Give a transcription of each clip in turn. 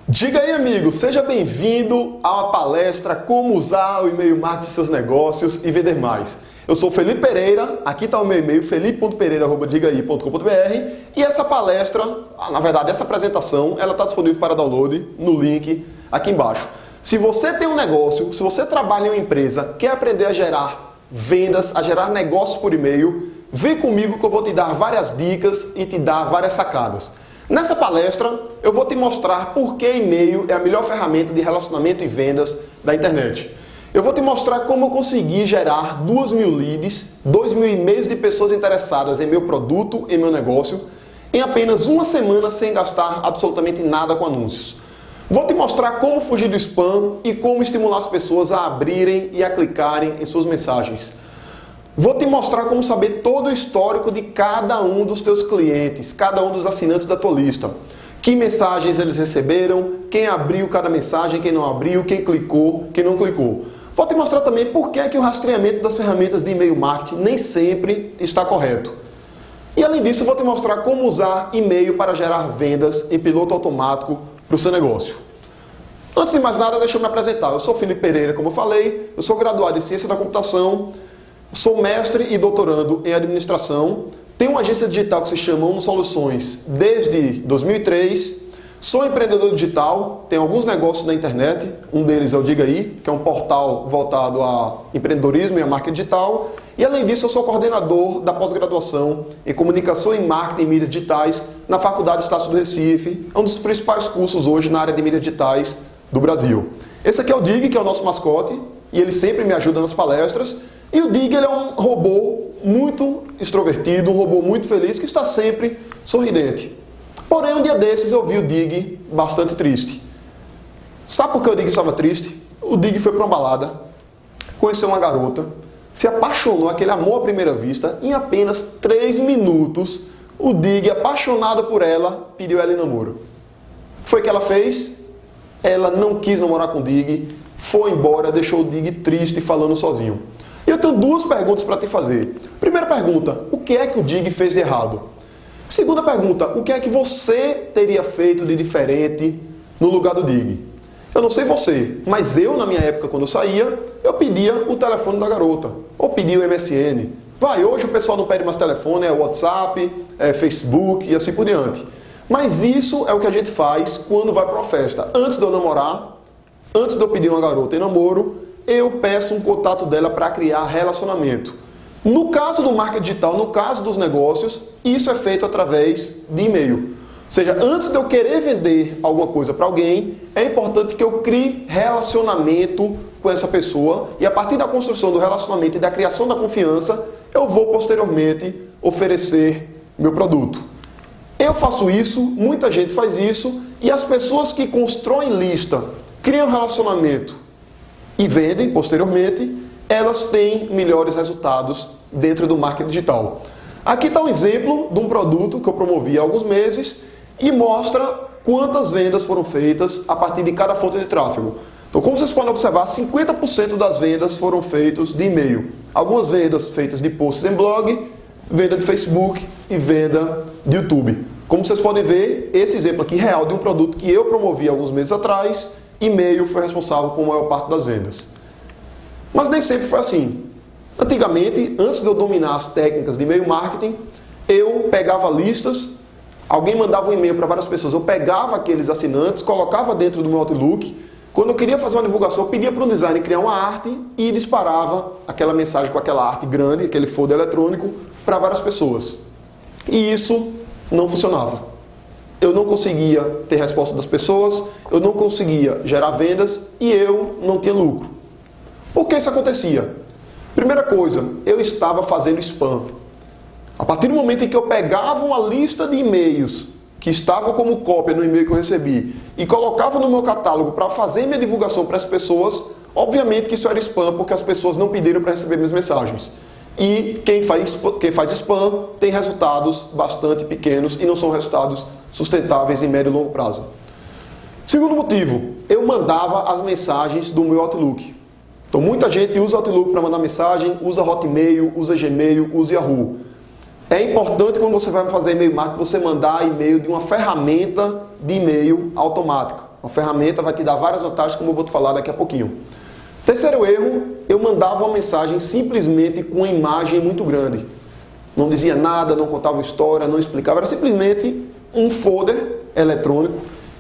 Diga aí, amigo, seja bem-vindo a uma palestra Como usar o e-mail marketing em seus negócios e vender mais. Eu sou Felipe Pereira, aqui está o meu e-mail, felipe.pereira@digaí.com.br, e essa palestra, na verdade, essa apresentação, ela está disponível para download no link aqui embaixo. Se você tem um negócio, se você trabalha em uma empresa, quer aprender a gerar vendas, a gerar negócios por e-mail, vem comigo que eu vou te dar várias dicas e te dar várias sacadas. Nessa palestra, eu vou te mostrar por que e-mail é a melhor ferramenta de relacionamento e vendas da internet. Eu vou te mostrar como eu consegui gerar 2.000 leads, 2.000 e-mails de pessoas interessadas em meu produto, em meu negócio, em apenas uma semana sem gastar absolutamente nada com anúncios. Vou te mostrar como fugir do spam e como estimular as pessoas a abrirem e a clicarem em suas mensagens. Vou te mostrar como saber todo o histórico de cada um dos teus clientes, cada um dos assinantes da tua lista. Que mensagens eles receberam, quem abriu cada mensagem, quem não abriu, quem clicou, quem não clicou. Vou te mostrar também por que o rastreamento das ferramentas de e-mail marketing nem sempre está correto. E além disso, vou te mostrar como usar e-mail para gerar vendas em piloto automático para o seu negócio. Antes de mais nada, deixa eu me apresentar. Eu sou Felipe Pereira, como eu falei, eu sou graduado em Ciência da Computação, sou mestre e doutorando em administração, tenho uma agência digital que se chama Uno Soluções desde 2003, sou empreendedor digital, tenho alguns negócios na internet, um deles é o Diga Aí, que é um portal voltado a empreendedorismo e a marketing digital, e além disso eu sou coordenador da pós-graduação em comunicação e marketing em mídias digitais na Faculdade Estácio do Recife, um dos principais cursos hoje na área de mídias digitais do Brasil. Esse aqui é o Dig, que é o nosso mascote, e ele sempre me ajuda nas palestras. E o Dig, ele é um robô muito extrovertido, um robô muito feliz, que está sempre sorridente. Porém, um dia desses eu vi o Dig bastante triste. Sabe por que o Dig estava triste? O Dig foi para uma balada, conheceu uma garota, se apaixonou, aquele amor à primeira vista, em apenas 3 minutos, o Dig, apaixonado por ela, pediu ela em namoro. Foi o que ela fez? Ela não quis namorar com o Dig, foi embora, deixou o Dig triste, falando sozinho. E eu tenho 2 perguntas para te fazer. Primeira pergunta, o que é que o Dig fez de errado? Segunda pergunta, o que é que você teria feito de diferente no lugar do Dig? Eu não sei você, mas eu, na minha época, quando eu saía, eu pedia o telefone da garota, ou pedia o MSN. Hoje o pessoal não pede mais telefone, é WhatsApp, é Facebook e assim por diante. Mas isso é o que a gente faz quando vai para uma festa. Antes de eu namorar, antes de eu pedir uma garota em namoro, eu peço um contato dela para criar relacionamento. No caso do marketing digital, no caso dos negócios, isso é feito através de e-mail. Ou seja, antes de eu querer vender alguma coisa para alguém, é importante que eu crie relacionamento com essa pessoa e a partir da construção do relacionamento e da criação da confiança, eu vou posteriormente oferecer meu produto. Eu faço isso, muita gente faz isso, e as pessoas que constroem lista, criam relacionamento e vendem posteriormente, elas têm melhores resultados dentro do marketing digital. Aqui está um exemplo de um produto que eu promovi há alguns meses e mostra quantas vendas foram feitas a partir de cada fonte de tráfego. Então, como vocês podem observar, 50% das vendas foram feitas de e-mail. Algumas vendas feitas de posts em blog, venda de Facebook e venda de YouTube. Como vocês podem ver, esse exemplo aqui real de um produto que eu promovi há alguns meses atrás, e-mail foi responsável por maior parte das vendas. Mas nem sempre foi assim. Antigamente, antes de eu dominar as técnicas de e-mail marketing, eu pegava listas, alguém mandava um e-mail para várias pessoas, eu pegava aqueles assinantes, colocava dentro do meu Outlook, quando eu queria fazer uma divulgação, eu pedia para um designer criar uma arte e disparava aquela mensagem com aquela arte grande, aquele folder eletrônico, para várias pessoas. E isso não funcionava. Eu não conseguia ter resposta das pessoas, eu não conseguia gerar vendas e eu não tinha lucro. Por que isso acontecia? Primeira coisa, eu estava fazendo spam. A partir do momento em que eu pegava uma lista de e-mails que estavam como cópia no e-mail que eu recebi e colocava no meu catálogo para fazer minha divulgação para as pessoas, obviamente que isso era spam, porque as pessoas não pediram para receber minhas mensagens. E quem faz spam tem resultados bastante pequenos e não são resultados sustentáveis em médio e longo prazo. Segundo motivo, eu mandava as mensagens do meu Outlook. Então muita gente usa Outlook para mandar mensagem, usa Hotmail, usa Gmail, usa Yahoo. É importante quando você vai fazer e-mail marketing, você mandar e-mail de uma ferramenta de e-mail automática. Uma ferramenta vai te dar várias vantagens, como eu vou te falar daqui a pouquinho. Terceiro erro, eu mandava uma mensagem simplesmente com uma imagem muito grande. Não dizia nada, não contava história, não explicava, era simplesmente um folder eletrônico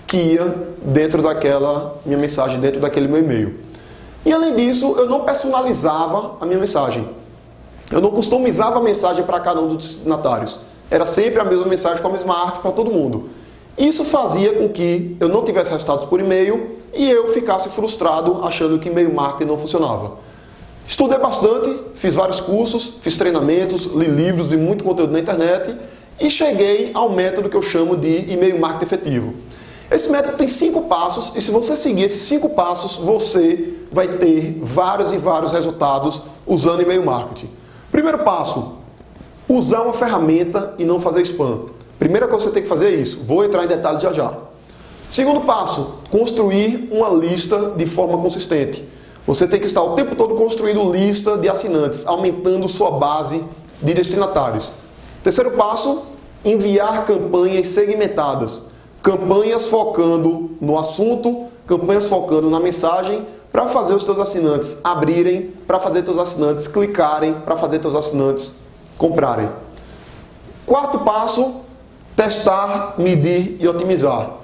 que ia dentro daquela minha mensagem, dentro daquele meu e-mail. E além disso, eu não personalizava a minha mensagem. Eu não customizava a mensagem para cada um dos destinatários. Era sempre a mesma mensagem com a mesma arte para todo mundo. Isso fazia com que eu não tivesse resultados por e-mail e eu ficasse frustrado achando que e-mail marketing não funcionava. Estudei bastante, fiz vários cursos, fiz treinamentos, li livros e muito conteúdo na internet e cheguei ao método que eu chamo de e-mail marketing efetivo. Esse método tem 5 passos e se você seguir esses 5 passos, você vai ter vários e vários resultados usando e-mail marketing. Primeiro passo, usar uma ferramenta e não fazer spam. Primeira coisa que você tem que fazer é isso. Vou entrar em detalhes já já. Segundo passo, construir uma lista de forma consistente. Você tem que estar o tempo todo construindo lista de assinantes, aumentando sua base de destinatários. Terceiro passo, enviar campanhas segmentadas. Campanhas focando no assunto, campanhas focando na mensagem, para fazer os seus assinantes abrirem, para fazer os seus assinantes clicarem, para fazer os seus assinantes comprarem. Quarto passo, testar, medir e otimizar.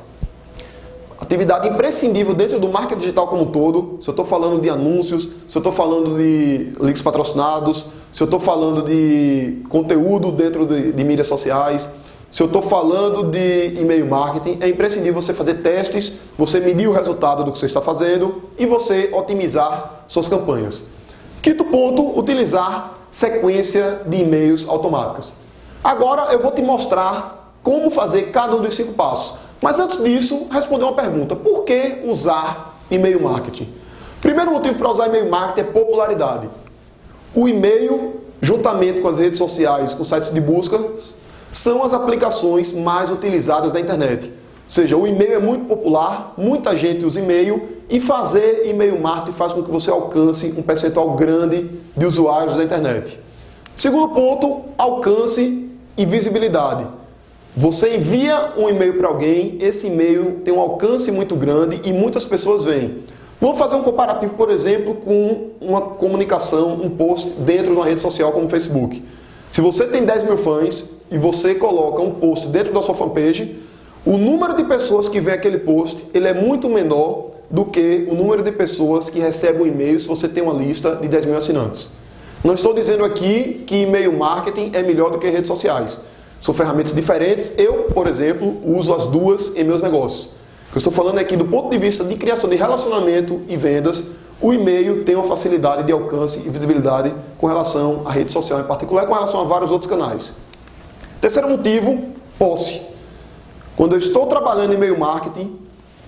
Atividade imprescindível dentro do marketing digital como um todo. Se eu estou falando de anúncios, se eu estou falando de links patrocinados, se eu estou falando de conteúdo dentro de mídias sociais, se eu estou falando de e-mail marketing, é imprescindível você fazer testes, você medir o resultado do que você está fazendo e você otimizar suas campanhas. Quinto ponto, utilizar sequência de e-mails automáticas. Agora eu vou te mostrar como fazer cada um dos 5 passos. Mas antes disso, responder uma pergunta. Por que usar e-mail marketing? Primeiro motivo para usar e-mail marketing é popularidade. O e-mail, juntamente com as redes sociais, com sites de busca, são as aplicações mais utilizadas da internet. Ou seja, o e-mail é muito popular, muita gente usa e-mail e fazer e-mail marketing faz com que você alcance um percentual grande de usuários da internet. Segundo ponto, alcance e visibilidade. Você envia um e-mail para alguém, esse e-mail tem um alcance muito grande e muitas pessoas veem. Vamos fazer um comparativo, por exemplo, com uma comunicação, um post dentro de uma rede social como o Facebook. Se você tem 10 mil fãs e você coloca um post dentro da sua fanpage, o número de pessoas que vê aquele post ele é muito menor do que o número de pessoas que recebem o e-mail se você tem uma lista de 10 mil assinantes. Não estou dizendo aqui que e-mail marketing é melhor do que redes sociais. São ferramentas diferentes. Eu, por exemplo, uso as duas em meus negócios. O que eu estou falando aqui do ponto de vista de criação de relacionamento e vendas, o e-mail tem uma facilidade de alcance e visibilidade com relação à rede social em particular e com relação a vários outros canais. Terceiro motivo, posse. Quando eu estou trabalhando em e-mail marketing,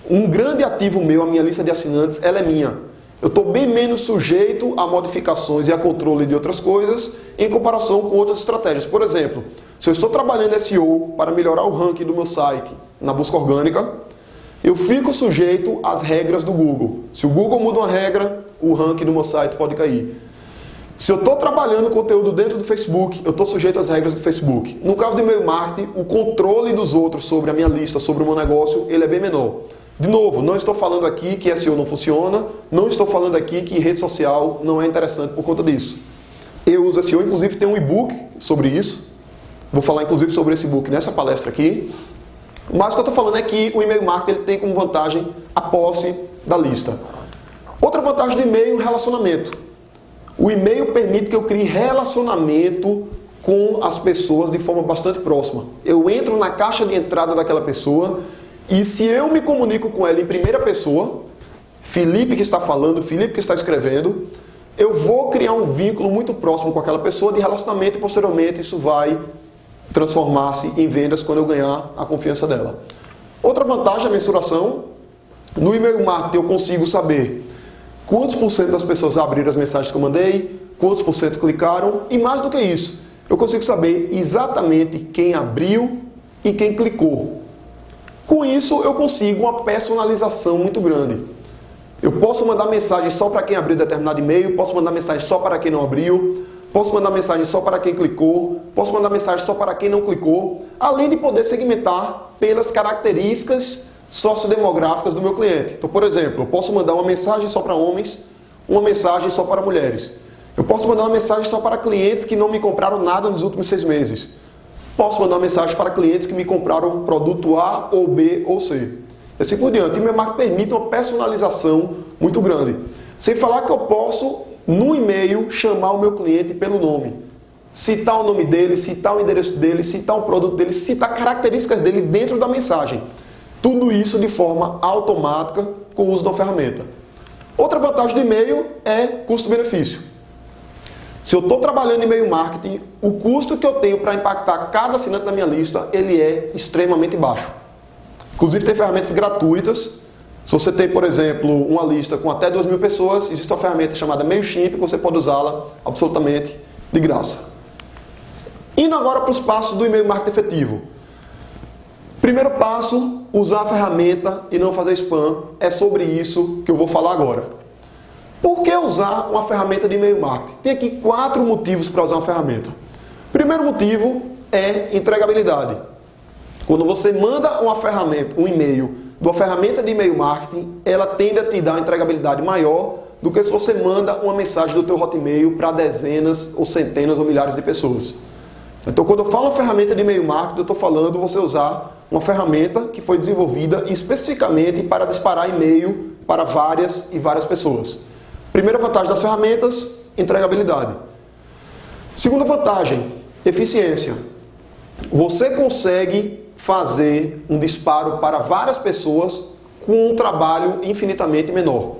um grande ativo meu, a minha lista de assinantes, ela é minha. Eu estou bem menos sujeito a modificações e a controle de outras coisas em comparação com outras estratégias. Por exemplo, se eu estou trabalhando SEO para melhorar o ranking do meu site na busca orgânica, eu fico sujeito às regras do Google. Se o Google muda uma regra, o ranking do meu site pode cair. Se eu estou trabalhando conteúdo dentro do Facebook, eu estou sujeito às regras do Facebook. No caso do e-mail marketing, o controle dos outros sobre a minha lista, sobre o meu negócio, ele é bem menor. De novo, não estou falando aqui que SEO não funciona, não estou falando aqui que rede social não é interessante por conta disso. Eu uso SEO, inclusive tem um e-book sobre isso. Vou falar inclusive sobre esse e-book nessa palestra aqui. Mas o que eu estou falando é que o e-mail marketing ele tem como vantagem a posse da lista. Outra vantagem do e-mail é o relacionamento. O e-mail permite que eu crie relacionamento com as pessoas de forma bastante próxima. Eu entro na caixa de entrada daquela pessoa e se eu me comunico com ela em primeira pessoa, Felipe que está falando, Felipe que está escrevendo, eu vou criar um vínculo muito próximo com aquela pessoa de relacionamento e posteriormente isso vai transformar-se em vendas quando eu ganhar a confiança dela. Outra vantagem é a mensuração. No e-mail marketing eu consigo saber quantos por cento das pessoas abriram as mensagens que eu mandei, quantos por cento clicaram e mais do que isso, eu consigo saber exatamente quem abriu e quem clicou. Com isso eu consigo uma personalização muito grande. Eu posso mandar mensagem só para quem abriu determinado e-mail, posso mandar mensagem só para quem não abriu, posso mandar mensagem só para quem clicou, posso mandar mensagem só para quem não clicou, além de poder segmentar pelas características sociodemográficas do meu cliente. Então, por exemplo, eu posso mandar uma mensagem só para homens, uma mensagem só para mulheres. Eu posso mandar uma mensagem só para clientes que não me compraram nada nos últimos 6 meses. Posso mandar uma mensagem para clientes que me compraram produto A ou B ou C. E assim por diante. E o meu marketing permite uma personalização muito grande. Sem falar que eu posso, no e-mail, chamar o meu cliente pelo nome. Citar o nome dele, citar o endereço dele, citar o produto dele, citar características dele dentro da mensagem. Tudo isso de forma automática com o uso da ferramenta. Outra vantagem do e-mail é custo-benefício. Se eu estou trabalhando em e-mail marketing, o custo que eu tenho para impactar cada assinante da minha lista, ele é extremamente baixo. Inclusive tem ferramentas gratuitas. Se você tem, por exemplo, uma lista com até 2.000 pessoas, existe uma ferramenta chamada MailChimp que você pode usá-la absolutamente de graça. Indo agora para os passos do e-mail marketing efetivo. Primeiro passo, usar a ferramenta e não fazer spam. É sobre isso que eu vou falar agora. Por que usar uma ferramenta de e-mail marketing? Tem aqui 4 motivos para usar uma ferramenta. Primeiro motivo é entregabilidade. Quando você manda uma ferramenta, um e-mail de uma ferramenta de e-mail marketing, ela tende a te dar uma entregabilidade maior do que se você manda uma mensagem do teu Hotmail para dezenas ou centenas ou milhares de pessoas. Então, quando eu falo ferramenta de e-mail marketing, eu estou falando você usar uma ferramenta que foi desenvolvida especificamente para disparar e-mail para várias e várias pessoas. Primeira vantagem das ferramentas, entregabilidade. Segunda vantagem, eficiência. Você consegue fazer um disparo para várias pessoas com um trabalho infinitamente menor.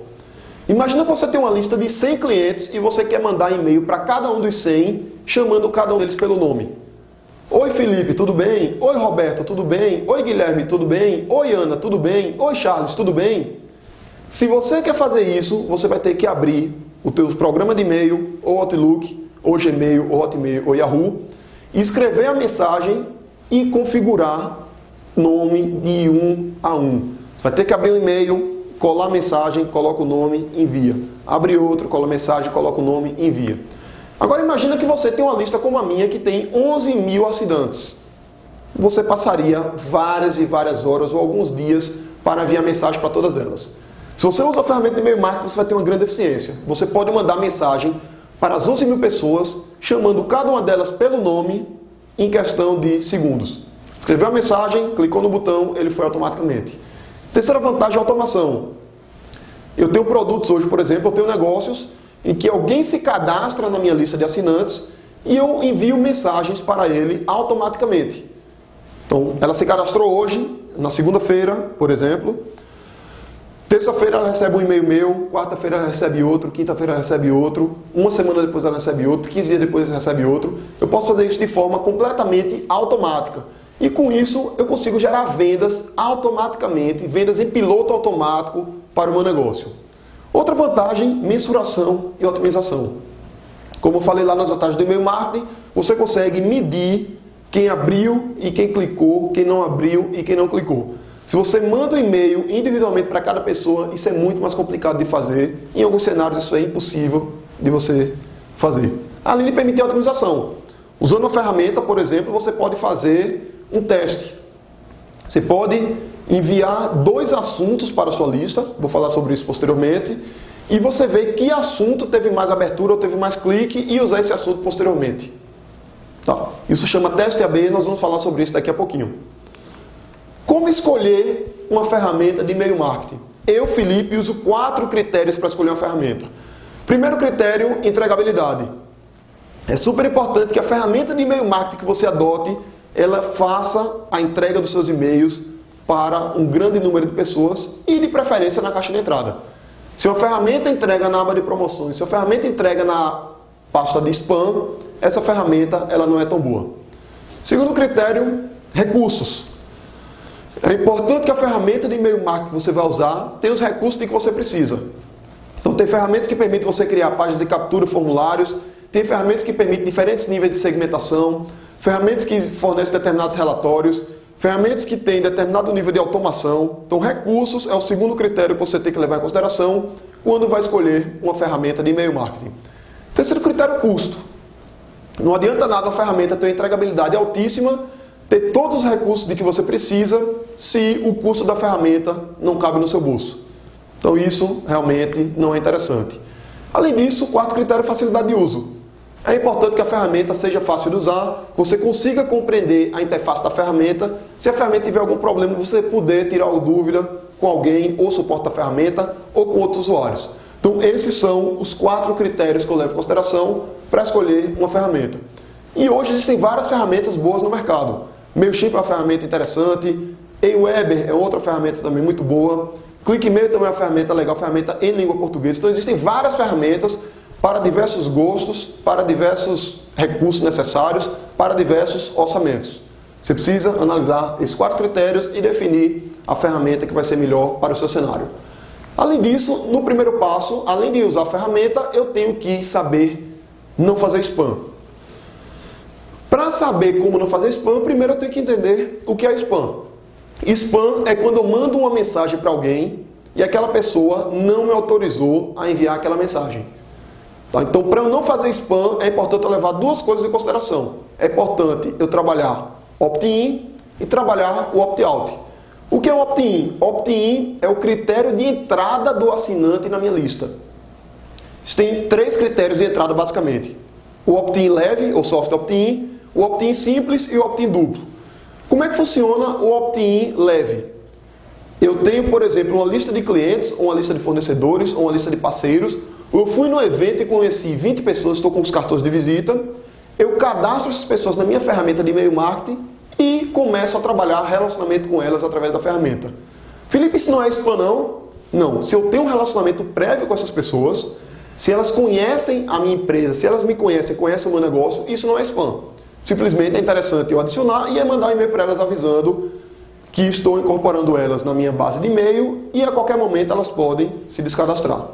Imagina que você tem uma lista de 100 clientes e você quer mandar e-mail para cada um dos 100, chamando cada um deles pelo nome. Oi Felipe, tudo bem? Oi Roberto, tudo bem? Oi Guilherme, tudo bem? Oi Ana, tudo bem? Oi Charles, tudo bem? Se você quer fazer isso, você vai ter que abrir o teu programa de e-mail, ou Outlook, ou Gmail, ou Hotmail, ou Yahoo, e escrever a mensagem e configurar nome de um a um. Você vai ter que abrir um e-mail, colar a mensagem, coloca o nome, envia. Abre outro, cola a mensagem, coloca o nome, envia. Agora imagina que você tem uma lista como a minha que tem 11.000 assinantes. Você passaria várias e várias horas ou alguns dias para enviar mensagem para todas elas. Se você usa a ferramenta de e-mail marketing, você vai ter uma grande eficiência. Você pode mandar mensagem para as 11.000 pessoas, chamando cada uma delas pelo nome em questão de segundos. Escreveu a mensagem, clicou no botão, ele foi automaticamente. Terceira vantagem é a automação. Eu tenho produtos hoje, por exemplo, eu tenho negócios em que alguém se cadastra na minha lista de assinantes e eu envio mensagens para ele automaticamente. Então, ela se cadastrou hoje, na segunda-feira, por exemplo. Terça-feira ela recebe um e-mail meu, quarta-feira ela recebe outro, quinta-feira ela recebe outro, uma semana depois ela recebe outro, 15 dias depois ela recebe outro. Eu posso fazer isso de forma completamente automática. E com isso eu consigo gerar vendas automaticamente, vendas em piloto automático para o meu negócio. Outra vantagem, mensuração e otimização. Como eu falei lá nas vantagens do e-mail marketing, você consegue medir quem abriu e quem clicou, quem não abriu e quem não clicou. Se você manda um e-mail individualmente para cada pessoa, isso é muito mais complicado de fazer. Em alguns cenários isso é impossível de você fazer. Além de permitir a otimização. Usando uma ferramenta, por exemplo, você pode fazer um teste. Você pode enviar 2 assuntos para a sua lista, vou falar sobre isso posteriormente, e você vê que assunto teve mais abertura ou teve mais clique e usar esse assunto posteriormente. Tá. Isso chama teste AB, nós vamos falar sobre isso daqui a pouquinho. Como escolher uma ferramenta de e-mail marketing? Eu, Felipe, uso 4 critérios para escolher uma ferramenta. Primeiro critério, entregabilidade. É super importante que a ferramenta de e-mail marketing que você adote, ela faça a entrega dos seus e-mails para um grande número de pessoas e, de preferência, na caixa de entrada. Se uma ferramenta entrega na aba de promoções, se uma ferramenta entrega na pasta de spam, essa ferramenta ela não é tão boa. Segundo critério, recursos. É importante que a ferramenta de e-mail marketing que você vai usar tenha os recursos de que você precisa. Então tem ferramentas que permitem você criar páginas de captura, formulários, tem ferramentas que permitem diferentes níveis de segmentação, ferramentas que fornecem determinados relatórios, ferramentas que têm determinado nível de automação. Então recursos é o segundo critério que você tem que levar em consideração quando vai escolher uma ferramenta de e-mail marketing. Terceiro critério, custo. Não adianta nada uma ferramenta ter uma entregabilidade altíssima, ter todos os recursos de que você precisa se o custo da ferramenta não cabe no seu bolso. Então isso realmente não é interessante. Além disso, o quarto critério é facilidade de uso. É importante que a ferramenta seja fácil de usar, você consiga compreender a interface da ferramenta. Se a ferramenta tiver algum problema, você poder tirar dúvida com alguém, ou suporte da ferramenta, ou com outros usuários. Então esses são os 4 critérios que eu levo em consideração para escolher uma ferramenta. E hoje existem várias ferramentas boas no mercado. Mailchimp é uma ferramenta interessante, Aweber é outra ferramenta também muito boa, ClickMail também é uma ferramenta legal, ferramenta em língua portuguesa. Então existem várias ferramentas para diversos gostos, para diversos recursos necessários, para diversos orçamentos. Você precisa analisar esses 4 critérios e definir a ferramenta que vai ser melhor para o seu cenário. Além disso, no primeiro passo, além de usar a ferramenta, eu tenho que saber não fazer spam. Para saber como não fazer spam, primeiro eu tenho que entender o que é spam. Spam é quando eu mando uma mensagem para alguém e aquela pessoa não me autorizou a enviar aquela mensagem. Tá? Então, para eu não fazer spam, é importante eu levar 2 coisas em consideração. É importante eu trabalhar opt-in e trabalhar o opt-out. O que é o opt-in? Opt-in é o critério de entrada do assinante na minha lista. Tem 3 critérios de entrada basicamente. O opt-in leve, ou soft opt-in, o opt-in simples e o opt-in duplo. Como é que funciona o opt-in leve? Eu tenho, por exemplo, uma lista de clientes, ou uma lista de fornecedores, ou uma lista de parceiros. Eu fui no evento e conheci 20 pessoas, estou com os cartões de visita. Eu cadastro essas pessoas na minha ferramenta de e-mail marketing e começo a trabalhar relacionamento com elas através da ferramenta. Felipe, isso não é spam não? Não. Se eu tenho um relacionamento prévio com essas pessoas, se elas conhecem a minha empresa, se elas me conhecem, conhecem o meu negócio, isso não é spam. Simplesmente é interessante eu adicionar e mandar um e-mail para elas avisando que estou incorporando elas na minha base de e-mail e a qualquer momento elas podem se descadastrar.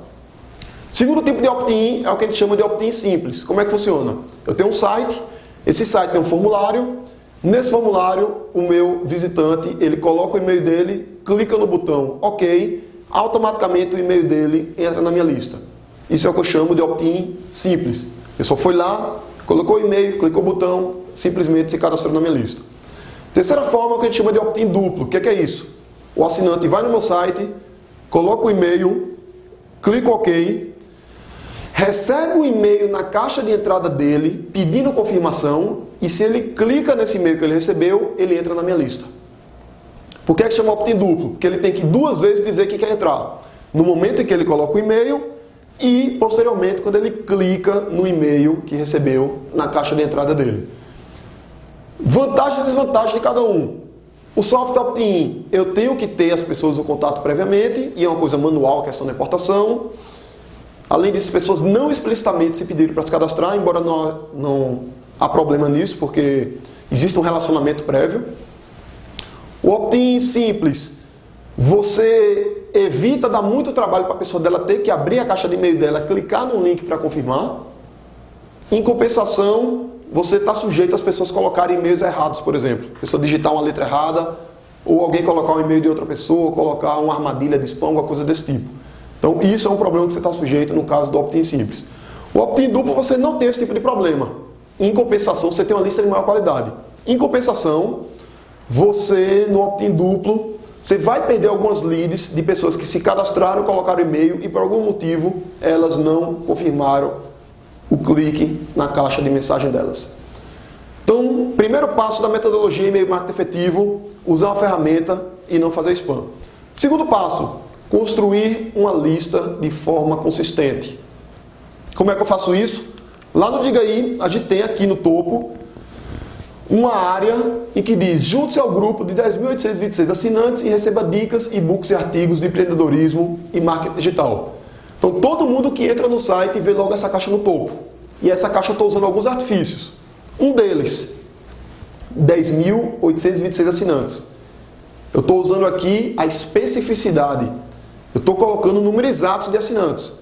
Segundo tipo de opt-in é o que a gente chama de opt-in simples. Como é que funciona? Eu tenho um site, esse site tem um formulário. Nesse formulário, o meu visitante, ele coloca o e-mail dele, clica no botão OK, automaticamente o e-mail dele entra na minha lista. Isso é o que eu chamo de opt-in simples. Eu só foi lá, colocou o e-mail, clicou o botão, simplesmente se cadastrou na minha lista. Terceira forma é o que a gente chama de opt-in duplo. O que é isso? O assinante vai no meu site, coloca o e-mail, clica OK, recebe o e-mail na caixa de entrada dele, pedindo confirmação, e se ele clica nesse e-mail que ele recebeu, ele entra na minha lista. Por que chama opt-in duplo? Porque ele tem que 2 vezes dizer que quer entrar. No momento em que ele coloca o e-mail e, posteriormente, quando ele clica no e-mail que recebeu na caixa de entrada dele. Vantagem e desvantagem de cada um. O soft opt-in, eu tenho que ter as pessoas no contato previamente, e é uma coisa manual, questão da importação. Além disso, as pessoas não explicitamente se pediram para se cadastrar, embora não há problema nisso, porque existe um relacionamento prévio. O opt-in simples, você evita dar muito trabalho para a pessoa dela ter que abrir a caixa de e-mail dela, clicar no link para confirmar. Em compensação, você está sujeito às pessoas colocarem e-mails errados, por exemplo. A pessoa digitar uma letra errada, ou alguém colocar um e-mail de outra pessoa, colocar uma armadilha de spam, alguma coisa desse tipo. Então, isso é um problema que você está sujeito no caso do opt-in simples. O opt-in duplo, você não tem esse tipo de problema. Em compensação, você tem uma lista de maior qualidade. Em compensação, você, no opt-in duplo, você vai perder algumas leads de pessoas que se cadastraram, colocaram e-mail e, por algum motivo, elas não confirmaram o clique na caixa de mensagem delas. Então, primeiro passo da metodologia e-mail marketing efetivo, usar uma ferramenta e não fazer spam. Segundo passo, construir uma lista de forma consistente. Como é que eu faço isso? Lá no Diga Aí, a gente tem aqui no topo uma área em que diz: junte-se ao grupo de 10.826 assinantes e receba dicas, e-books e artigos de empreendedorismo e marketing digital. Então todo mundo que entra no site vê logo essa caixa no topo. E essa caixa eu estou usando alguns artifícios. Um deles, 10.826 assinantes. Eu estou usando aqui a especificidade. Eu estou colocando o número exato de assinantes.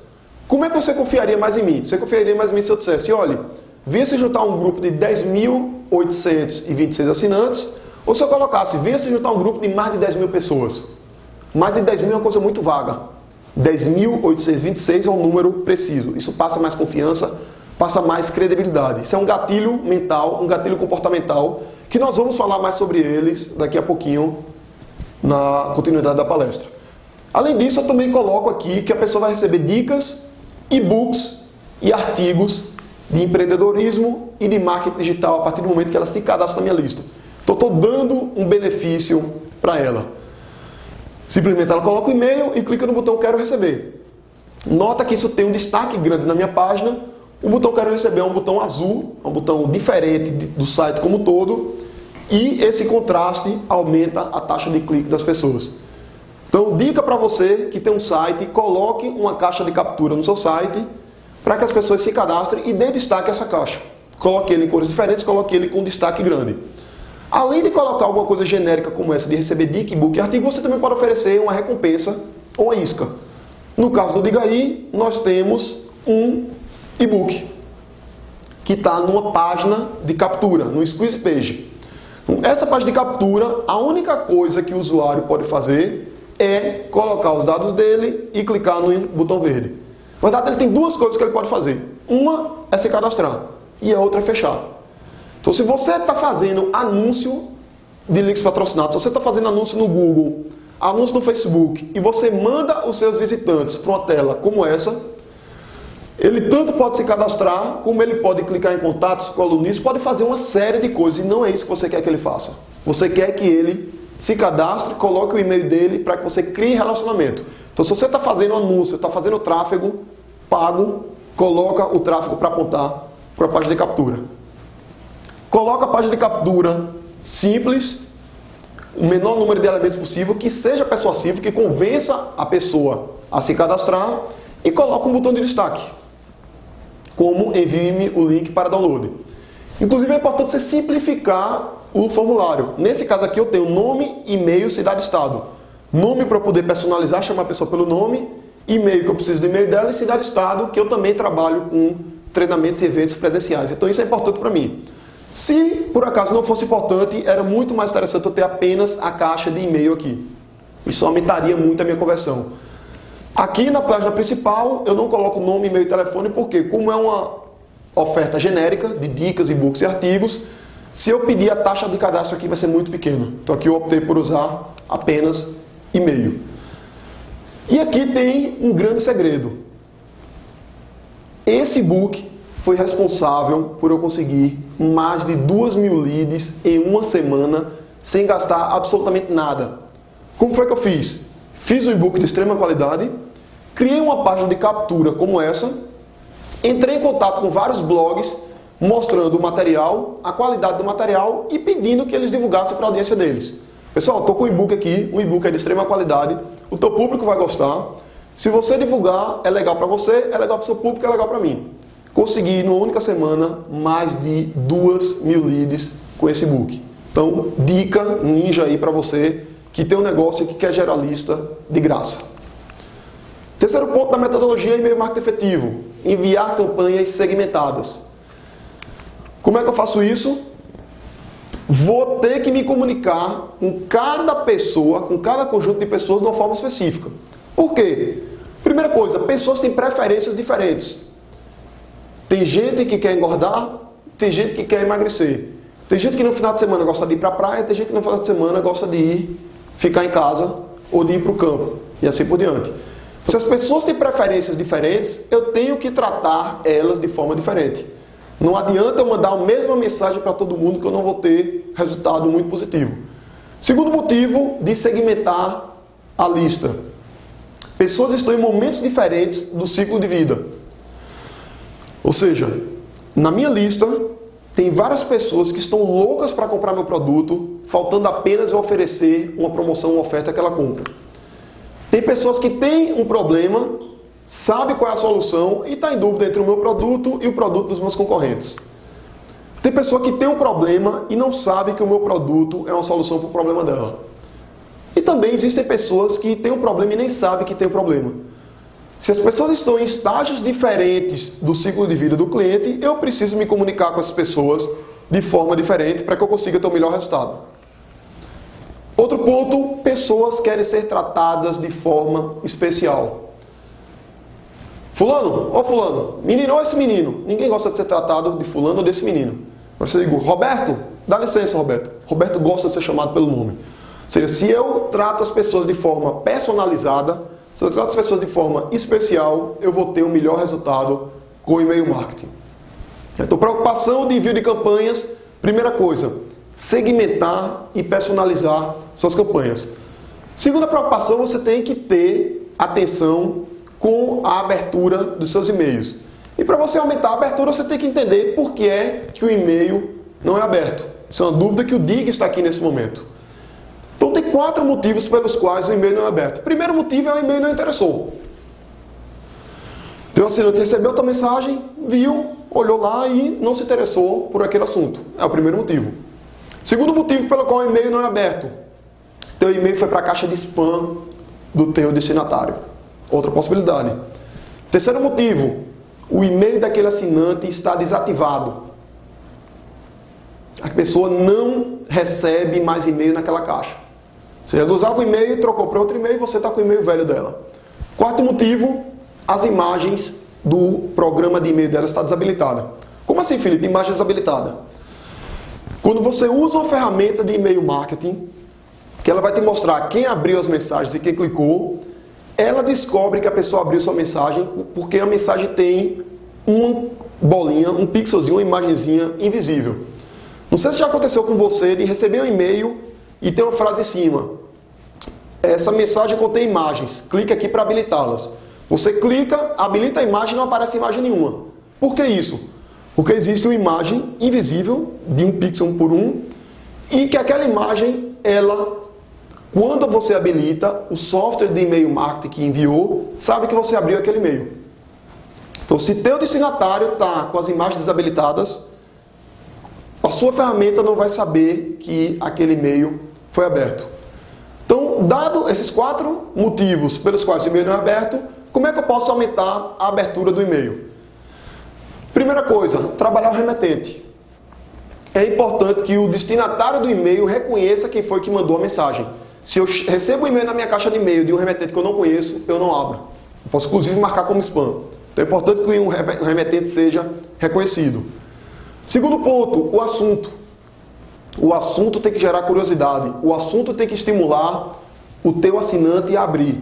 Como é que você confiaria mais em mim? Você confiaria mais em mim se eu dissesse: olha, venha se juntar a um grupo de 10.826 assinantes, ou se eu colocasse: venha se juntar a um grupo de mais de 10 mil pessoas. Mais de 10 mil é uma coisa muito vaga. 10.826 é um número preciso. Isso passa mais confiança, passa mais credibilidade. Isso é um gatilho mental, um gatilho comportamental, que nós vamos falar mais sobre eles daqui a pouquinho na continuidade da palestra. Além disso, eu também coloco aqui que a pessoa vai receber dicas, e-books e artigos de empreendedorismo e de marketing digital a partir do momento que ela se cadastra na minha lista. Então, estou dando um benefício para ela. Simplesmente ela coloca o e-mail e clica no botão Quero Receber. Nota que isso tem um destaque grande na minha página. O botão Quero Receber é um botão azul, é um botão diferente do site como um todo, e esse contraste aumenta a taxa de clique das pessoas. Então, dica para você que tem um site, coloque uma caixa de captura no seu site para que as pessoas se cadastrem e dê destaque a essa caixa. Coloque ele em cores diferentes, coloque ele com destaque grande. Além de colocar alguma coisa genérica como essa de receber dica, e-book e artigo, você também pode oferecer uma recompensa ou uma isca. No caso do Diga Aí, nós temos um e-book que está numa página de captura, no Squeeze Page. Essa página de captura, a única coisa que o usuário pode fazer é colocar os dados dele e clicar no botão verde. Na verdade, ele tem duas coisas que ele pode fazer. Uma é se cadastrar e a outra é fechar. Então, se você está fazendo anúncio de links patrocinados, se você está fazendo anúncio no Google, anúncio no Facebook, e você manda os seus visitantes para uma tela como essa, ele tanto pode se cadastrar, como ele pode clicar em contatos com o aluno, pode fazer uma série de coisas, e não é isso que você quer que ele faça. Você quer que ele se cadastre, coloque o e-mail dele para que você crie relacionamento. Então, se você está fazendo anúncio, está fazendo tráfego pago, coloca o tráfego para apontar para a página de captura. Coloca a página de captura simples, o menor número de elementos possível, que seja persuasivo, que convença a pessoa a se cadastrar, e coloca um botão de destaque, como envie-me o link para download. Inclusive é importante você simplificar o formulário. Nesse caso aqui eu tenho nome, e-mail, cidade e estado. Nome para eu poder personalizar, chamar a pessoa pelo nome, e-mail que eu preciso do e-mail dela, e cidade e estado, que eu também trabalho com treinamentos e eventos presenciais. Então isso é importante para mim. Se por acaso não fosse importante, era muito mais interessante eu ter apenas a caixa de e-mail aqui. Isso aumentaria muito a minha conversão. Aqui na página principal eu não coloco nome, e-mail e telefone, porque como é uma oferta genérica de dicas, e-books e artigos, se eu pedir a taxa de cadastro aqui vai ser muito pequena. Então aqui eu optei por usar apenas e-mail. E aqui tem um grande segredo. Esse e-book foi responsável por eu conseguir mais de 2.000 leads em uma semana sem gastar absolutamente nada. Como foi que eu fiz? Fiz um e-book de extrema qualidade, criei uma página de captura como essa, entrei em contato com vários blogs mostrando o material, a qualidade do material e pedindo que eles divulgassem para a audiência deles. Pessoal, estou com um e-book aqui, um e-book é de extrema qualidade, o teu público vai gostar. Se você divulgar, é legal para você, é legal para o seu público, é legal para mim. Consegui, numa única semana, mais de 2.000 leads com esse e-book. Então, dica ninja aí para você que tem um negócio e que quer gerar lista de graça. Terceiro ponto da metodologia é e-mail marketing efetivo. Enviar campanhas segmentadas. Como é que eu faço isso? Vou ter que me comunicar com cada pessoa, com cada conjunto de pessoas de uma forma específica. Por quê? Primeira coisa, pessoas têm preferências diferentes. Tem gente que quer engordar, tem gente que quer emagrecer. Tem gente que no final de semana gosta de ir para a praia, tem gente que no final de semana gosta de ir ficar em casa ou de ir para o campo, e assim por diante. Se as pessoas têm preferências diferentes, eu tenho que tratar elas de forma diferente. Não adianta eu mandar a mesma mensagem para todo mundo que eu não vou ter resultado muito positivo. Segundo motivo de segmentar a lista. Pessoas estão em momentos diferentes do ciclo de vida. Ou seja, na minha lista tem várias pessoas que estão loucas para comprar meu produto, faltando apenas eu oferecer uma promoção, uma oferta que ela compra. Tem pessoas que têm um problema, sabe qual é a solução e está em dúvida entre o meu produto e o produto dos meus concorrentes. Tem pessoa que tem um problema e não sabe que o meu produto é uma solução para o problema dela. E também existem pessoas que têm um problema e nem sabem que tem um problema. Se as pessoas estão em estágios diferentes do ciclo de vida do cliente, eu preciso me comunicar com essas pessoas de forma diferente para que eu consiga ter o melhor resultado. Outro ponto, pessoas querem ser tratadas de forma especial. Fulano, ô fulano, menino ou esse menino. Ninguém gosta de ser tratado de fulano ou desse menino. Mas eu digo, Roberto, dá licença Roberto. Roberto gosta de ser chamado pelo nome. Ou seja, se eu trato as pessoas de forma personalizada, se eu trato as pessoas de forma especial, eu vou ter um melhor resultado com o e-mail marketing. Então, preocupação de envio de campanhas, primeira coisa, segmentar e personalizar suas campanhas. Segunda preocupação, você tem que ter atenção com a abertura dos seus e-mails. E para você aumentar a abertura, você tem que entender por que é que o e-mail não é aberto. Isso é uma dúvida que o Dig está aqui nesse momento. Então tem 4 motivos pelos quais o e-mail não é aberto. O primeiro motivo é o e-mail não interessou. Então o assinante recebeu a tua mensagem, viu, olhou lá e não se interessou por aquele assunto. É o primeiro motivo. Segundo motivo pelo qual o e-mail não é aberto. Teu e-mail foi para a caixa de spam do teu destinatário. Outra possibilidade. Terceiro motivo, o e-mail daquele assinante está desativado. A pessoa não recebe mais e-mail naquela caixa. Ou seja, ela usava o e-mail e trocou para outro e-mail e você está com o e-mail velho dela. Quarto motivo, as imagens do programa de e-mail dela está desabilitada. Como assim, Felipe? Imagem desabilitada? Quando você usa uma ferramenta de e-mail marketing, que ela vai te mostrar quem abriu as mensagens e quem clicou, ela descobre que a pessoa abriu sua mensagem porque a mensagem tem uma bolinha, um pixelzinho, uma imagenzinha invisível. Não sei se já aconteceu com você de receber um e-mail e ter uma frase em cima. Essa mensagem contém imagens, clique aqui para habilitá-las. Você clica, habilita a imagem e não aparece imagem nenhuma. Por que isso? Porque existe uma imagem invisível, de 1 pixel 1 por 1, e que aquela imagem, quando você habilita, o software de e-mail marketing que enviou, sabe que você abriu aquele e-mail. Então, se teu destinatário está com as imagens desabilitadas, a sua ferramenta não vai saber que aquele e-mail foi aberto. Então, dado esses 4 motivos pelos quais o e-mail não é aberto, como é que eu posso aumentar a abertura do e-mail? Primeira coisa, trabalhar o remetente. É importante que o destinatário do e-mail reconheça quem foi que mandou a mensagem. Se eu recebo um e-mail na minha caixa de e-mail de um remetente que eu não conheço, eu não abro. Eu posso, inclusive, marcar como spam. Então, é importante que um remetente seja reconhecido. Segundo ponto, o assunto. O assunto tem que gerar curiosidade. O assunto tem que estimular o teu assinante a abrir.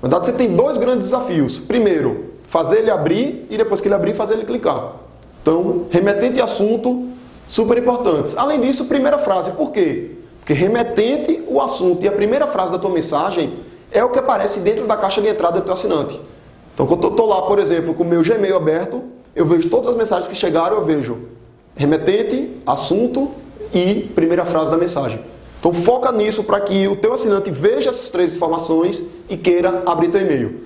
Na verdade, você tem 2 grandes desafios. Primeiro, fazer ele abrir e depois que ele abrir, fazer ele clicar. Então, remetente e assunto, super importantes. Além disso, primeira frase. Por quê? Porque remetente, o assunto e a primeira frase da tua mensagem é o que aparece dentro da caixa de entrada do teu assinante. Então, quando eu estou lá, por exemplo, com o meu Gmail aberto, eu vejo todas as mensagens que chegaram, eu vejo remetente, assunto e primeira frase da mensagem. Então foca nisso para que o teu assinante veja essas 3 informações e queira abrir teu e-mail.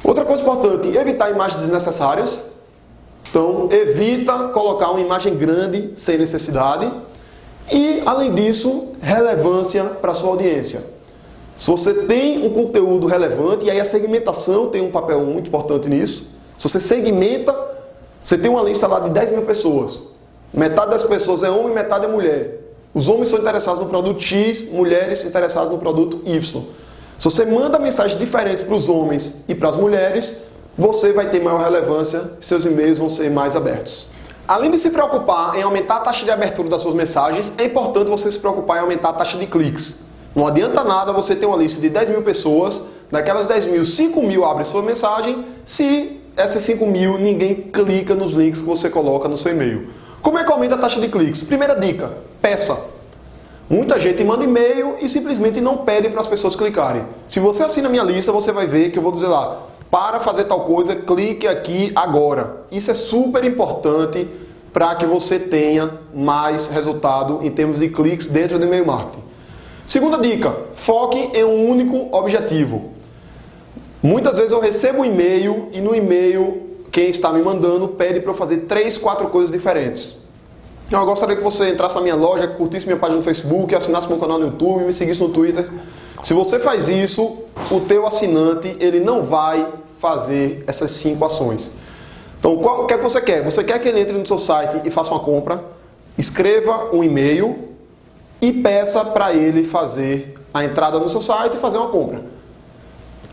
Outra coisa importante, evitar imagens desnecessárias. Então evita colocar uma imagem grande sem necessidade. E além disso, relevância para a sua audiência. Se você tem um conteúdo relevante, e aí a segmentação tem um papel muito importante nisso. Se você segmenta, você tem uma lista lá de 10 mil pessoas. Metade das pessoas é homem, metade é mulher. Os homens são interessados no produto X, mulheres interessadas no produto Y. Se você manda mensagens diferentes para os homens e para as mulheres, você vai ter maior relevância e seus e-mails vão ser mais abertos. Além de se preocupar em aumentar a taxa de abertura das suas mensagens, é importante você se preocupar em aumentar a taxa de cliques. Não adianta nada você ter uma lista de 10 mil pessoas, daquelas 10 mil, 5 mil abrem sua mensagem, se essas 5 mil ninguém clica nos links que você coloca no seu e-mail. Como é que aumenta a taxa de cliques? Primeira dica, peça. Muita gente manda e-mail e simplesmente não pede para as pessoas clicarem. Se você assina a minha lista, você vai ver que eu vou dizer lá, para fazer tal coisa, clique aqui agora. Isso é super importante para que você tenha mais resultado em termos de cliques dentro do e-mail marketing. Segunda dica, foque em um único objetivo. Muitas vezes eu recebo um e-mail e no e-mail quem está me mandando pede para eu fazer 3, 4 coisas diferentes. Eu gostaria que você entrasse na minha loja, curtisse minha página no Facebook, assinasse meu canal no YouTube, me seguisse no Twitter. Se você faz isso, o teu assinante ele não vai fazer essas 5 ações. Então, o que é que você quer? Você quer que ele entre no seu site e faça uma compra, escreva um e-mail e peça para ele fazer a entrada no seu site e fazer uma compra.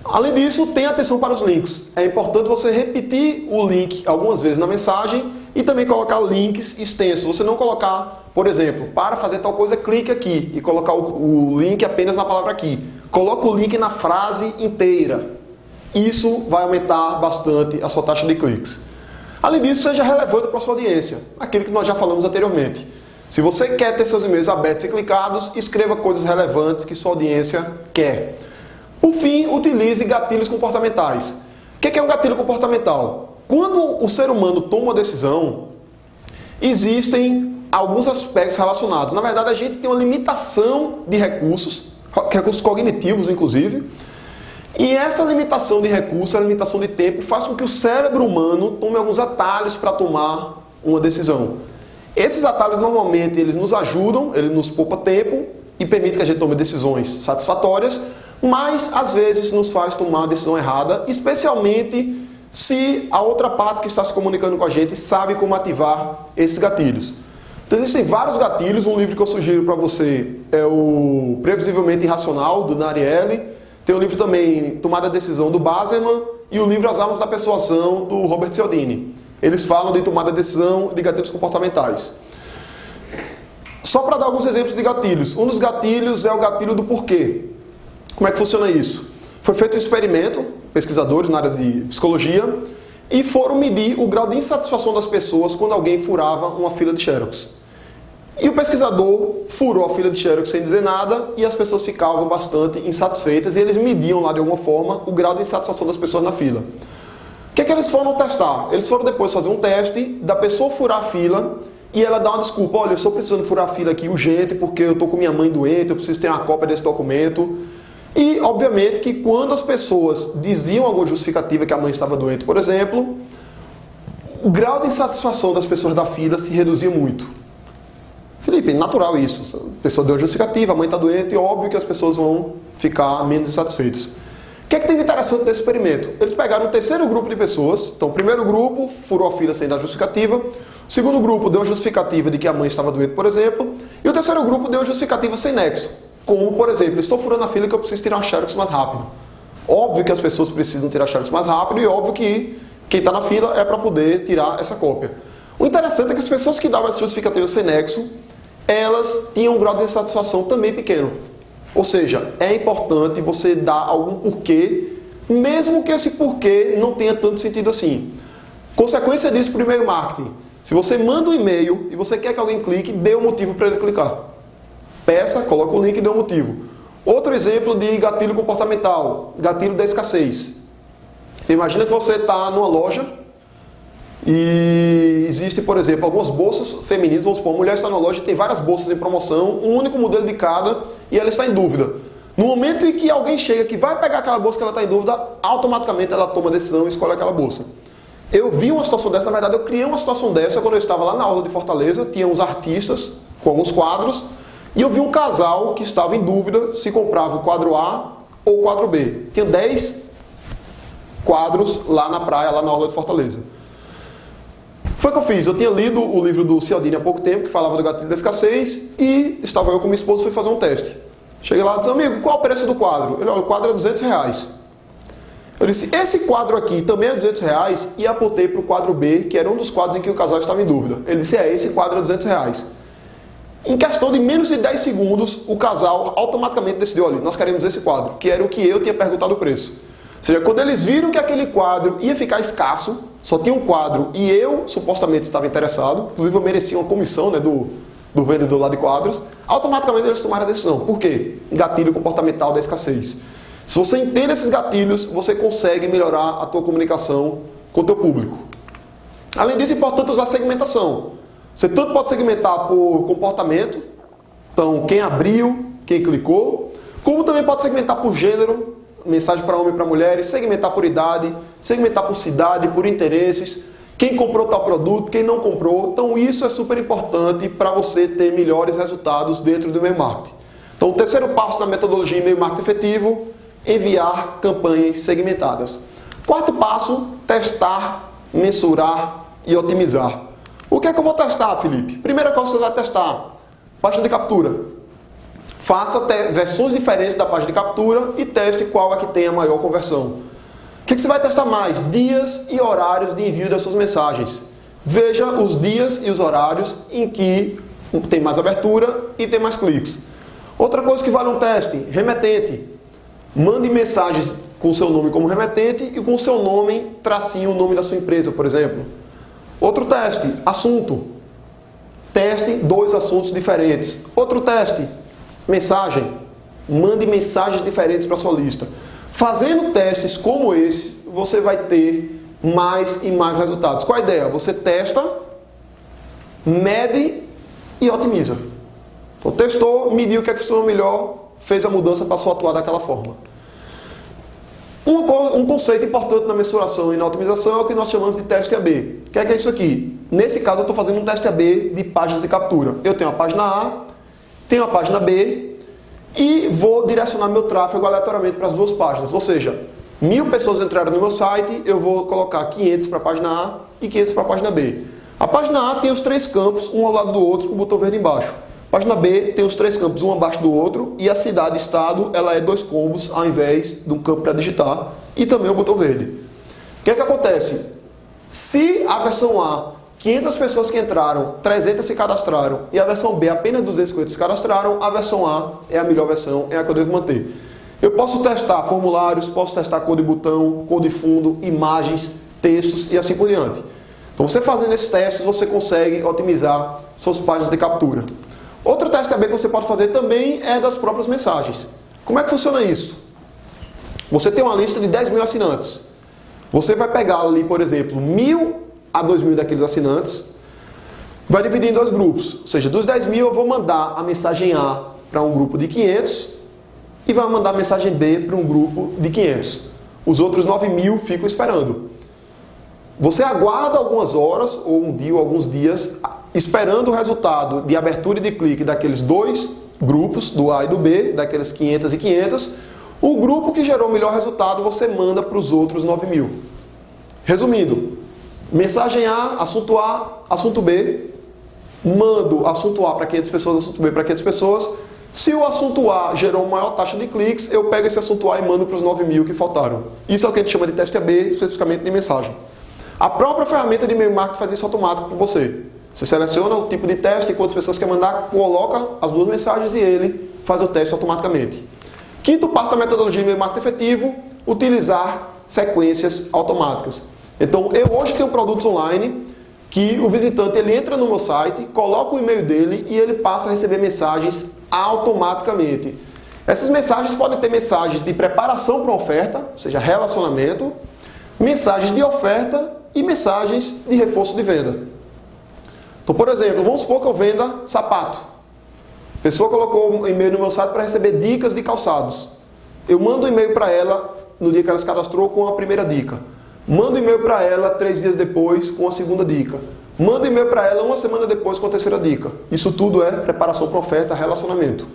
Além disso, tenha atenção para os links. É importante você repetir o link algumas vezes na mensagem e também colocar links extensos. Você não colocar, Por exemplo, para fazer tal coisa, clique aqui e colocar o link apenas na palavra aqui. Coloca o link na frase inteira. Isso vai aumentar bastante a sua taxa de cliques. Além disso, seja relevante para a sua audiência, aquilo que nós já falamos anteriormente. Se você quer ter seus e-mails abertos e clicados, escreva coisas relevantes que sua audiência quer. Por fim, utilize gatilhos comportamentais. O que é um gatilho comportamental? Quando o ser humano toma uma decisão, existem alguns aspectos relacionados. Na verdade, a gente tem uma limitação de recursos cognitivos, inclusive, e essa limitação de recursos, a limitação de tempo, faz com que o cérebro humano tome alguns atalhos para tomar uma decisão. Esses atalhos, normalmente, eles nos ajudam, ele nos poupa tempo e permite que a gente tome decisões satisfatórias, mas, às vezes, nos faz tomar a decisão errada, especialmente se a outra parte que está se comunicando com a gente sabe como ativar esses gatilhos. Então, existem vários gatilhos. Um livro que eu sugiro para você é o Previsivelmente Irracional, do Narielli. Tem o livro também Tomada de Decisão, do Bazerman, e o livro As Armas da Persuasão, do Robert Cialdini. Eles falam de tomada de decisão e de gatilhos comportamentais. Só para dar alguns exemplos de gatilhos. Um dos gatilhos é o gatilho do porquê. Como é que funciona isso? Foi feito um experimento, pesquisadores na área de psicologia, e foram medir o grau de insatisfação das pessoas quando alguém furava uma fila de Xerox. E o pesquisador furou a fila de Xerox sem dizer nada e as pessoas ficavam bastante insatisfeitas e eles mediam lá de alguma forma o grau de insatisfação das pessoas na fila. O que é que eles foram testar? Eles foram depois fazer um teste da pessoa furar a fila e ela dá uma desculpa: olha, eu estou precisando furar a fila aqui urgente porque eu estou com minha mãe doente, eu preciso ter uma cópia desse documento. E, obviamente, que quando as pessoas diziam alguma justificativa que a mãe estava doente, por exemplo, o grau de insatisfação das pessoas da fila se reduzia muito. Felipe, natural isso. A pessoa deu a justificativa, a mãe está doente, e óbvio que as pessoas vão ficar menos insatisfeitas. O que é que tem de interessante nesse experimento? Eles pegaram um terceiro grupo de pessoas. Então, o primeiro grupo furou a fila sem dar justificativa. O segundo grupo deu a justificativa de que a mãe estava doente, por exemplo. E o terceiro grupo deu a justificativa sem nexo. Como, por exemplo, estou furando a fila que eu preciso tirar uma Xerox mais rápido. Óbvio que as pessoas precisam tirar a Xerox mais rápido e óbvio que quem está na fila é para poder tirar essa cópia. O interessante é que as pessoas que davam essa justificativa sem nexo, elas tinham um grau de insatisfação também pequeno. Ou seja, é importante você dar algum porquê, mesmo que esse porquê não tenha tanto sentido assim. Consequência disso para o e-mail marketing. Se você manda um e-mail e você quer que alguém clique, dê um motivo para ele clicar. Peça, coloca o link e dê um motivo. Outro exemplo de gatilho comportamental, gatilho da escassez. Você imagina que você está numa loja e existe, por exemplo, algumas bolsas femininas. Vamos supor, a mulher está na loja e tem várias bolsas em promoção, um único modelo de cada, e ela está em dúvida. No momento em que alguém chega que vai pegar aquela bolsa que ela está em dúvida, automaticamente ela toma a decisão e escolhe aquela bolsa. Eu vi uma situação dessa, na verdade eu criei uma situação dessa quando eu estava lá na aula de Fortaleza, tinha uns artistas com alguns quadros, e eu vi um casal que estava em dúvida se comprava o quadro A ou o quadro B. Tinha 10 quadros lá na praia, lá na aula de Fortaleza. Foi o que eu fiz. Eu tinha lido o livro do Cialdini há pouco tempo, que falava do gatilho da escassez, e estava eu com minha esposa e fui fazer um teste. Cheguei lá e disse: amigo, qual é o preço do quadro? Ele: olha, o quadro é R$200. Eu disse: esse quadro aqui também é R$200, e apontei para o quadro B, que era um dos quadros em que o casal estava em dúvida. Ele disse: esse quadro é R$200. Em questão de menos de 10 segundos, o casal automaticamente decidiu: olha, nós queremos esse quadro, que era o que eu tinha perguntado o preço. Ou seja, quando eles viram que aquele quadro ia ficar escasso, só tinha um quadro e eu supostamente estava interessado, inclusive eu merecia uma comissão, né, do vendedor lá de quadros, automaticamente eles tomaram a decisão. Por quê? Gatilho comportamental da escassez. Se você entende esses gatilhos, você consegue melhorar a tua comunicação com o teu público. Além disso, é importante usar segmentação. Você tanto pode segmentar por comportamento, então quem abriu, quem clicou, como também pode segmentar por gênero, mensagem para homem e para mulheres, segmentar por idade, segmentar por cidade, por interesses, quem comprou tal produto, quem não comprou. Então isso é super importante para você ter melhores resultados dentro do e-mail marketing. Então o terceiro passo da metodologia e-mail marketing efetivo: enviar campanhas segmentadas. Quarto passo: testar, mensurar e otimizar. O que é que eu vou testar, Felipe? Primeira coisa que você vai testar: página de captura. Faça versões diferentes da página de captura e teste qual é que tem a maior conversão. O que você vai testar mais? Dias e horários de envio das suas mensagens. Veja os dias e os horários em que tem mais abertura e tem mais cliques. Outra coisa que vale um teste, remetente. Mande mensagens com o seu nome como remetente e com o seu nome, tracinho, o nome da sua empresa, por exemplo. Outro teste, assunto. Teste 2 assuntos diferentes. Outro teste, mensagem. Mande mensagens diferentes para a sua lista. Fazendo testes como esse, você vai ter mais e mais resultados. Qual a ideia? Você testa, mede e otimiza. Então, testou, mediu o que é que funcionou melhor, fez a mudança, passou a atuar daquela forma. Um conceito importante na mensuração e na otimização é o que nós chamamos de teste AB. O que é isso aqui? Nesse caso, eu estou fazendo um teste AB de páginas de captura. Eu tenho a página A, tenho a página B e vou direcionar meu tráfego aleatoriamente para as duas páginas. Ou seja, 1000 pessoas entraram no meu site, eu vou colocar 500 para a página A e 500 para a página B. A página A tem os 3 campos, um ao lado do outro, com o botão verde embaixo. A página B tem os 3 campos, um abaixo do outro, e a cidade, estado, ela é 2 combos ao invés de um campo para digitar, e também o botão verde. O que é que acontece? Se a versão A, 500 pessoas que entraram, 300 se cadastraram, e a versão B, apenas 250 se cadastraram, a versão A é a melhor versão, é a que eu devo manter. Eu posso testar formulários, posso testar cor de botão, cor de fundo, imagens, textos e assim por diante. Então, você fazendo esses testes, você consegue otimizar suas páginas de captura. Outro teste AB que você pode fazer também é das próprias mensagens. Como é que funciona isso? Você tem uma lista de 10.000 assinantes. Você vai pegar ali, por exemplo, 1.000 a 2.000 daqueles assinantes, vai dividir em 2 grupos. Ou seja, dos 10.000 eu vou mandar a mensagem A para um grupo de 500 e vai mandar a mensagem B para um grupo de 500. Os outros 9.000 ficam esperando. Você aguarda algumas horas, ou um dia, ou alguns dias, esperando o resultado de abertura e de clique daqueles 2 grupos, do A e do B, daqueles 500 e 500. O grupo que gerou o melhor resultado, você manda para os outros 9.000. Resumindo, mensagem A, assunto B, mando assunto A para 500 pessoas, assunto B para 500 pessoas. Se o assunto A gerou maior taxa de cliques, eu pego esse assunto A e mando para os 9.000 que faltaram. Isso é o que a gente chama de teste AB, especificamente de mensagem. A própria ferramenta de e-mail marketing faz isso automático por você. Você seleciona o tipo de teste, quantas pessoas quer mandar, coloca as 2 mensagens e ele faz o teste automaticamente. Quinto passo da metodologia de e-mail marketing efetivo, utilizar sequências automáticas. Então, eu hoje tenho produtos online que o visitante ele entra no meu site, coloca o e-mail dele e ele passa a receber mensagens automaticamente. Essas mensagens podem ter mensagens de preparação para uma oferta, ou seja, relacionamento, mensagens de oferta e mensagens de reforço de venda. Então, por exemplo, vamos supor que eu venda sapato. A pessoa colocou um e-mail no meu site para receber dicas de calçados. Eu mando um e-mail para ela no dia que ela se cadastrou com a primeira dica. Mando um e-mail para ela 3 dias depois com a segunda dica. Mando um e-mail para ela 1 semana depois com a terceira dica. Isso tudo é preparação para oferta, relacionamento.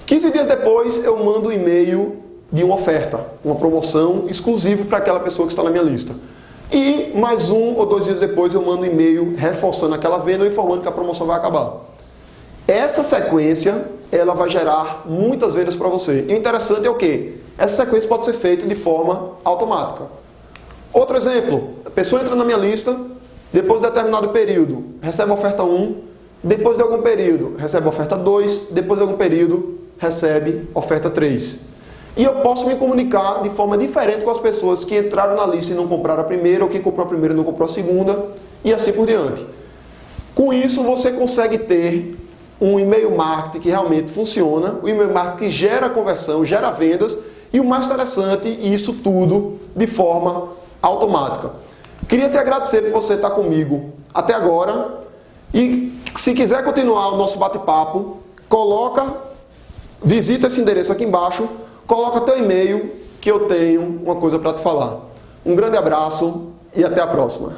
15 dias depois eu mando um e-mail de uma oferta, uma promoção exclusiva para aquela pessoa que está na minha lista. E mais 1 ou 2 dias depois eu mando um e-mail reforçando aquela venda ou informando que a promoção vai acabar. Essa sequência, ela vai gerar muitas vendas para você. E o interessante é o quê? Essa sequência pode ser feita de forma automática. Outro exemplo, a pessoa entra na minha lista, depois de determinado período, recebe a oferta 1, depois de algum período, recebe a oferta 2, depois de algum período, recebe a oferta 3. E eu posso me comunicar de forma diferente com as pessoas que entraram na lista e não compraram a primeira, ou quem comprou a primeira e não comprou a segunda, e assim por diante. Com isso, você consegue ter um e-mail marketing que realmente funciona, um e-mail marketing que gera conversão, gera vendas, e o mais interessante, isso tudo de forma automática. Queria te agradecer por você estar comigo até agora, e se quiser continuar o nosso bate-papo, visita esse endereço aqui embaixo, coloca teu e-mail que eu tenho uma coisa para te falar. Um grande abraço e até a próxima.